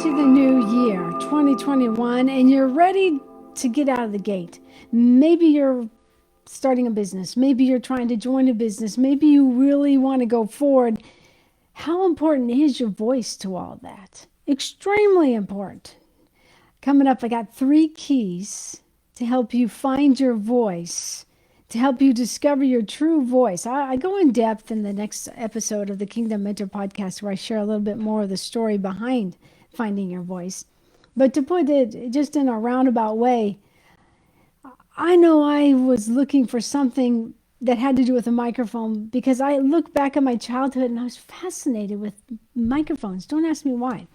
into the new year, 2021, and you're ready to get out of the gate. Maybe you're starting a business. Maybe you're trying to join a business. Maybe you really want to go forward. How important is your voice to all that? Extremely important. Coming up, I got 3 keys to help you find your voice, to help you discover your true voice. I go in depth in the next episode of the Kingdom Mentor podcast where I share a little bit more of the story behind finding your voice. But to put it just in a roundabout way, I know I was looking for something that had to do with a microphone because I look back at my childhood and I was fascinated with microphones. Don't ask me why.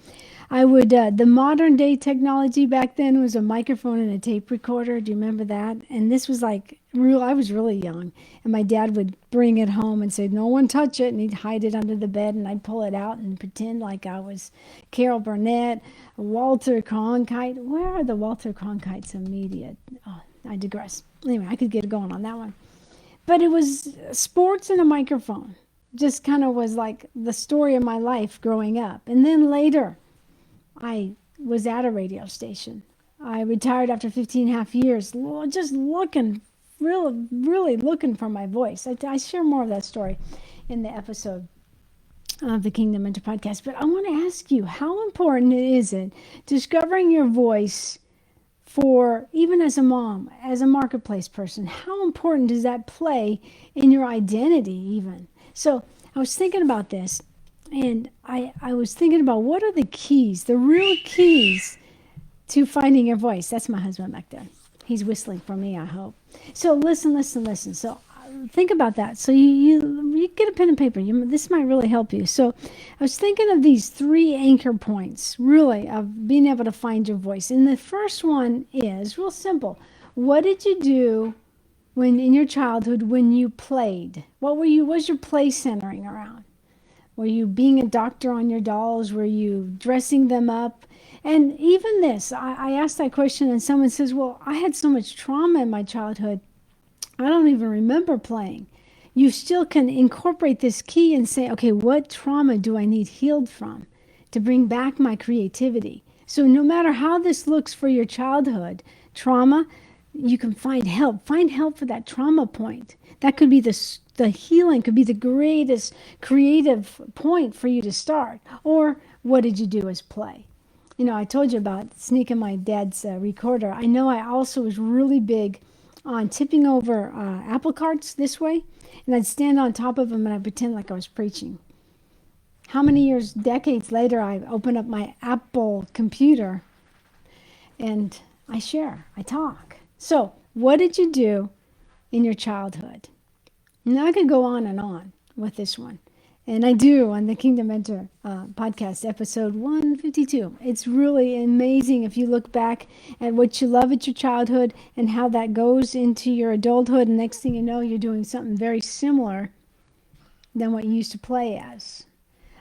I would, the modern day technology back then was a microphone and a tape recorder. Do you remember that? And this was like real, I was really young. And my dad would bring it home and say, no one touch it. And he'd hide it under the bed and I'd pull it out and pretend like I was Carol Burnett, Walter Cronkite. Where are the Walter Cronkites in media? Oh, I digress. Anyway, I could get going on that one. But it was sports and a microphone. Just kind of was like the story of my life growing up. And then later, I was at a radio station. I retired after 15.5 years, just looking, really looking for my voice. I share more of that story in the episode of the Kingdom Mentor podcast. But I want to ask you, how important is it discovering your voice for, even as a mom, as a marketplace person, how important does that play in your identity even? So I was thinking about this. And I was thinking about what are the keys, the real keys to finding your voice. That's my husband back there. He's whistling for me, I hope. So listen. So think about that. So you get a pen and paper. This might really help you. So I was thinking of these 3 anchor points, really, of being able to find your voice. And the first one is real simple. What did you do when in your childhood when you played? What was your play centering around? Were you being a doctor on your dolls? Were you dressing them up? And even this, I asked that question and someone says, well, I had so much trauma in my childhood, I don't even remember playing. You still can incorporate this key and say, okay, what trauma do I need healed from to bring back my creativity? So no matter how this looks for your childhood trauma, you can find help. Find help for that trauma point. That could be the healing, could be the greatest creative point for you to start. Or what did you do as play? You know, I told you about sneaking my dad's recorder. I know I also was really big on tipping over apple carts this way. And I'd stand on top of them and I'd pretend like I was preaching. How many years, decades later, I open up my Apple computer and I share, I talk. So what did you do in your childhood? Now I could go on with this one. And I do on the Kingdom Mentor podcast, episode 152. It's really amazing if you look back at what you love at your childhood and how that goes into your adulthood. And next thing you know, you're doing something very similar than what you used to play as.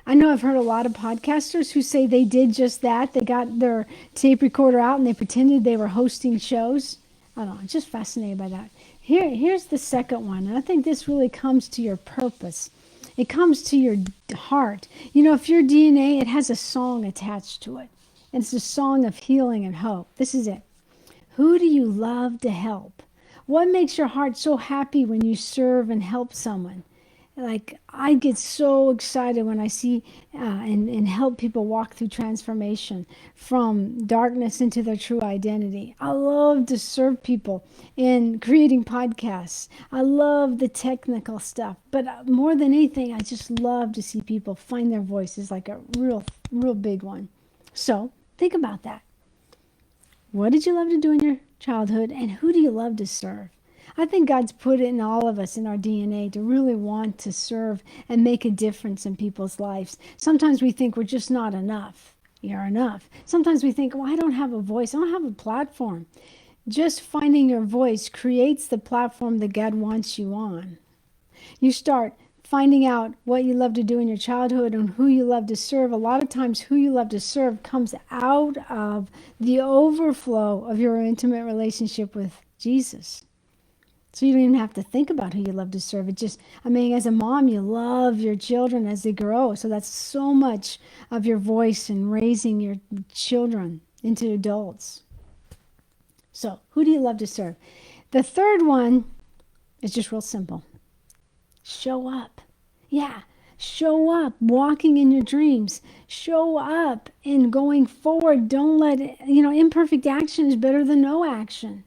I know I've heard a lot of podcasters who say they did just that. They got their tape recorder out and they pretended they were hosting shows. I don't know, I'm just fascinated by that. Here's the second one, and I think this really comes to your purpose. It comes to your heart. You know, if your DNA, it has a song attached to it. And it's a song of healing and hope. This is it. Who do you love to help? What makes your heart so happy when you serve and help someone? Like, I get so excited when I see and help people walk through transformation from darkness into their true identity. I love to serve people in creating podcasts. I love the technical stuff. But more than anything, I just love to see people find their voices, like a real big one. So think about that. What did you love to do in your childhood, and who do you love to serve? I think God's put it in all of us in our DNA to really want to serve and make a difference in people's lives. Sometimes we think we're just not enough. You're enough. Sometimes we think, well, I don't have a voice. I don't have a platform. Just finding your voice creates the platform that God wants you on. You start finding out what you love to do in your childhood and who you love to serve. A lot of times who you love to serve comes out of the overflow of your intimate relationship with Jesus. So you don't even have to think about who you love to serve. It just, I mean, as a mom, you love your children as they grow. So that's so much of your voice in raising your children into adults. So who do you love to serve? The third one is just real simple. Show up. Yeah, show up walking in your dreams. Show up and going forward. Don't let it, imperfect action is better than no action.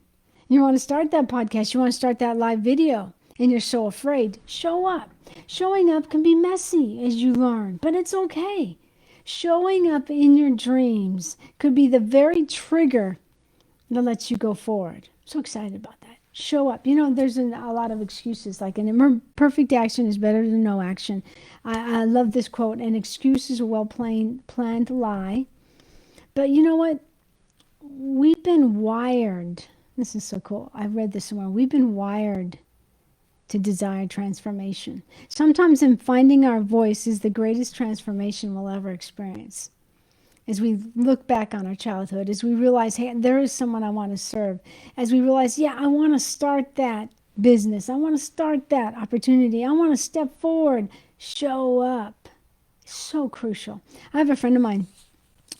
You want to start that podcast, you want to start that live video, and you're so afraid. Show up. Showing up can be messy as you learn, but it's okay. Showing up in your dreams could be the very trigger that lets you go forward. So excited about that. Show up. There's a lot of excuses, like an imperfect action is better than no action. I love this quote, an excuse is a well-planned lie. But you know what? We've been wired. This is so cool. I read this somewhere. We've been wired to desire transformation. Sometimes in finding our voice is the greatest transformation we'll ever experience. As we look back on our childhood, as we realize, hey, there is someone I want to serve. As we realize, yeah, I want to start that business. I want to start that opportunity. I want to step forward. Show up. So crucial. I have a friend of mine.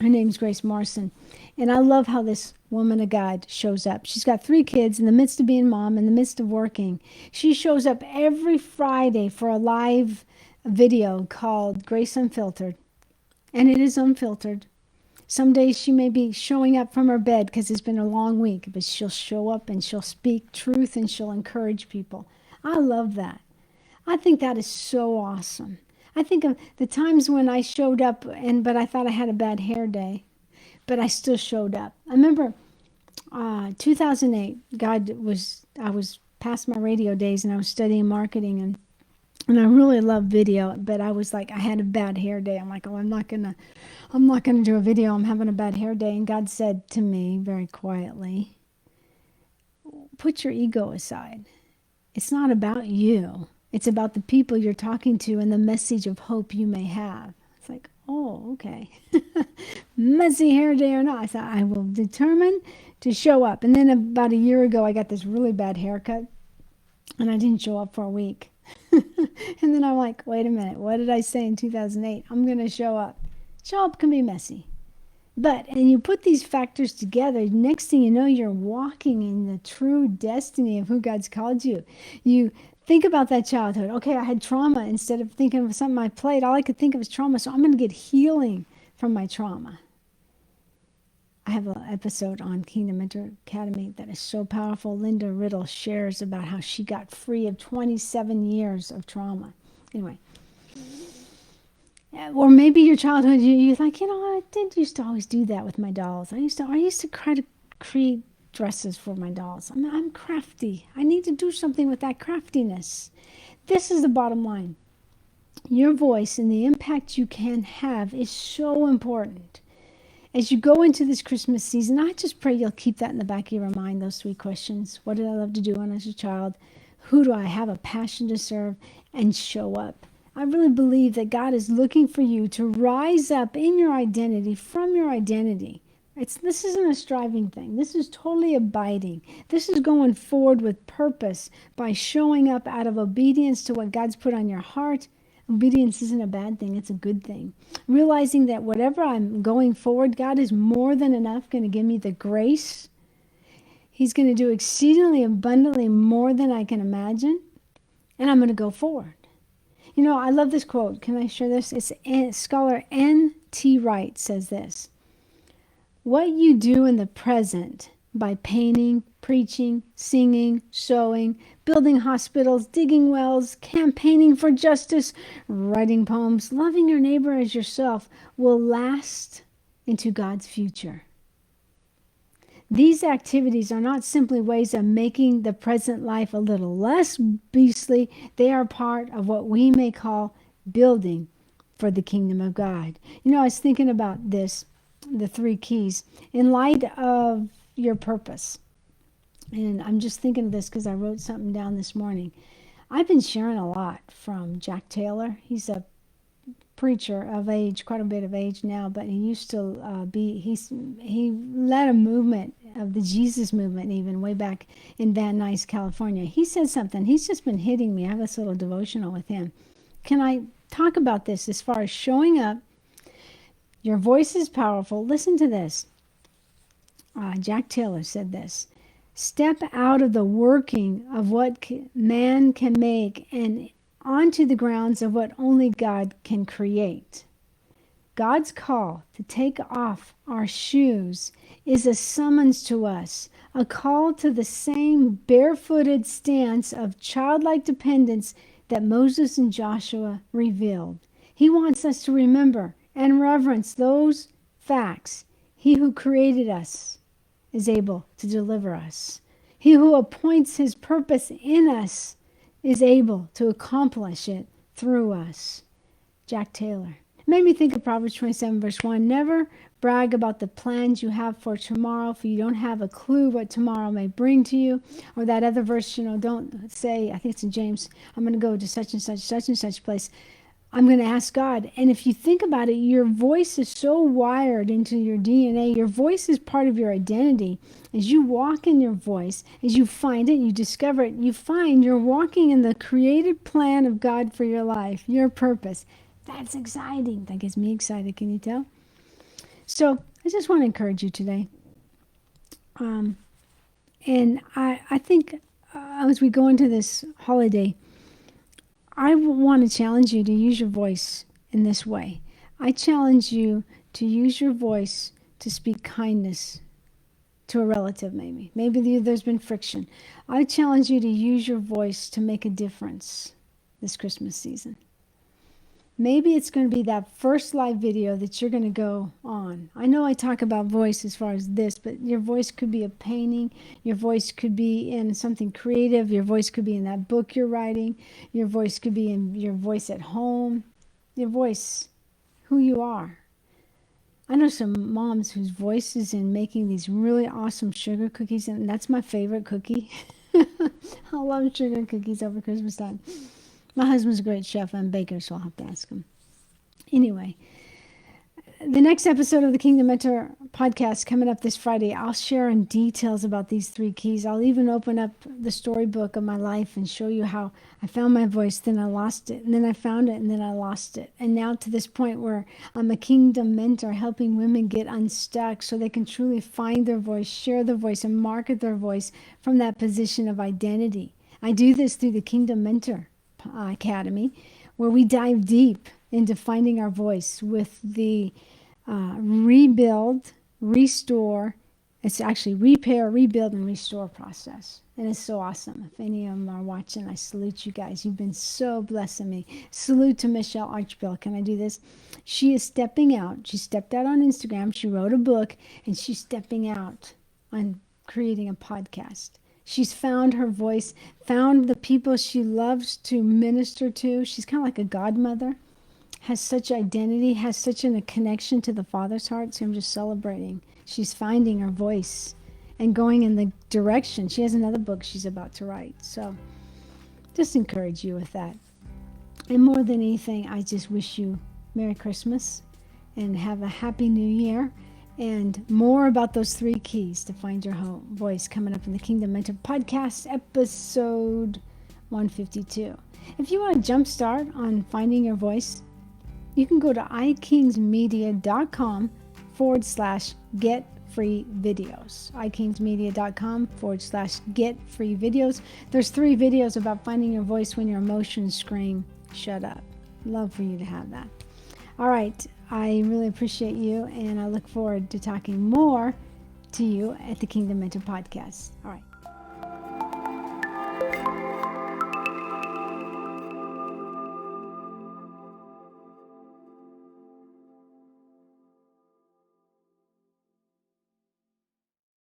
Her name's Grace Morrison. And I love how this woman of God shows up. She's got 3 kids in the midst of being mom, in the midst of working. She shows up every Friday for a live video called Grace Unfiltered. And it is unfiltered. Some days she may be showing up from her bed because it's been a long week, but she'll show up and she'll speak truth and she'll encourage people. I love that. I think that is so awesome. I think of the times when I showed up but I thought I had a bad hair day, but I still showed up. I remember 2008, I was past my radio days and I was studying marketing and I really love video, but I was like, I had a bad hair day. I'm like, oh, I'm not gonna do a video. I'm having a bad hair day. And God said to me very quietly, put your ego aside. It's not about you. It's about the people you're talking to and the message of hope you may have. It's like, oh, okay. Messy hair day or not. I thought, I will determine to show up. And then about a year ago, I got this really bad haircut and I didn't show up for a week. And then I'm like, wait a minute, what did I say in 2008? I'm going to show up. Show up can be messy. And you put these factors together, next thing you know, you're walking in the true destiny of who God's called you. You think about that childhood. Okay, I had trauma. Instead of thinking of something I played, all I could think of was trauma. So I'm going to get healing from my trauma. I have an episode on Kingdom Mentor Academy that is so powerful. Linda Riddle shares about how she got free of 27 years of trauma. Anyway. Or maybe your childhood, you're like, I did used to always do that with my dolls. I used to try to create dresses for my dolls. I'm crafty. I need to do something with that craftiness. This is the bottom line. Your voice and the impact you can have is so important. As you go into this Christmas season, I just pray you'll keep that in the back of your mind, those 3 questions. What did I love to do when I was a child? Who do I have a passion to serve? And show up. I really believe that God is looking for you to rise up in your identity, from your identity. This isn't a striving thing. This is totally abiding. This is going forward with purpose by showing up out of obedience to what God's put on your heart. Obedience isn't a bad thing. It's a good thing. Realizing that whatever I'm going forward, God is more than enough going to give me the grace. He's going to do exceedingly abundantly more than I can imagine. And I'm going to go forward. I love this quote. Can I share this? It's scholar N.T. Wright says this. What you do in the present by painting, preaching, singing, sewing, building hospitals, digging wells, campaigning for justice, writing poems, loving your neighbor as yourself will last into God's future. These activities are not simply ways of making the present life a little less beastly. They are part of what we may call building for the kingdom of God. I was thinking about this, the 3 keys, in light of your purpose. And I'm just thinking of this because I wrote something down this morning. I've been sharing a lot from Jack Taylor. He's a preacher of age, quite a bit of age now, but he used to he led a movement of the Jesus movement even way back in Van Nuys, California. He said something. He's just been hitting me. I have this little devotional with him. Can I talk about this as far as showing up? Your voice is powerful. Listen to this. Jack Taylor said this. Step out of the working of what man can make and onto the grounds of what only God can create. God's call to take off our shoes is a summons to us, a call to the same barefooted stance of childlike dependence that Moses and Joshua revealed. He wants us to remember and reverence those facts. He who created us is able to deliver us. He who appoints his purpose in us is able to accomplish it through us. Jack Taylor. It made me think of Proverbs 27, verse 1. Never brag about the plans you have for tomorrow, for you don't have a clue what tomorrow may bring to you. Or that other verse, don't say, I think it's in James, I'm going to go to such and such place. I'm going to ask God. And if you think about it, your voice is so wired into your DNA. Your voice is part of your identity. As you walk in your voice, as you find it, you discover it, you find you're walking in the created plan of God for your life, your purpose. That's exciting. That gets me excited. Can you tell? So I just want to encourage you today. And I think as we go into this holiday, I want to challenge you to use your voice in this way. I challenge you to use your voice to speak kindness to a relative, maybe. Maybe there's been friction. I challenge you to use your voice to make a difference this Christmas season. Maybe it's going to be that first live video that you're going to go on. I know I talk about voice as far as this, but your voice could be a painting. Your voice could be in something creative. Your voice could be in that book you're writing. Your voice could be in your voice at home. Your voice, who you are. I know some moms whose voice is in making these really awesome sugar cookies, and that's my favorite cookie. I love sugar cookies over Christmas time. My husband's a great chef and baker, so I'll have to ask him. Anyway, the next episode of the Kingdom Mentor podcast coming up this Friday, I'll share in details about these 3 keys. I'll even open up the storybook of my life and show you how I found my voice, then I lost it, and then I found it, and then I lost it. And now to this point where I'm a Kingdom Mentor helping women get unstuck so they can truly find their voice, share their voice, and market their voice from that position of identity. I do this through the Kingdom Mentor Academy, where we dive deep into finding our voice with the rebuild, restore, it's actually repair, rebuild, and restore process. And it's so awesome. If any of them are watching, I salute you guys. You've been so blessing me. Salute to Michelle Archbill. Can I do this? She is stepping out. She stepped out on Instagram. She wrote a book, and she's stepping out on creating a podcast. She's found her voice, found the people she loves to minister to. She's kind of like a godmother, has such identity, has such a connection to the Father's heart. So I'm just celebrating. She's finding her voice and going in the direction. She has another book she's about to write. So just encourage you with that. And more than anything, I just wish you Merry Christmas and have a Happy New Year. And more about those 3 keys to find your voice coming up in the Kingdom Mentor Podcast, episode 152. If you want to jumpstart on finding your voice, you can go to ikingsmedia.com/get free videos. ikingsmedia.com/get free videos. There's 3 videos about finding your voice when your emotions scream, shut up. Love for you to have that. All right. I really appreciate you, and I look forward to talking more to you at the Kingdom Mentor Podcast. All right.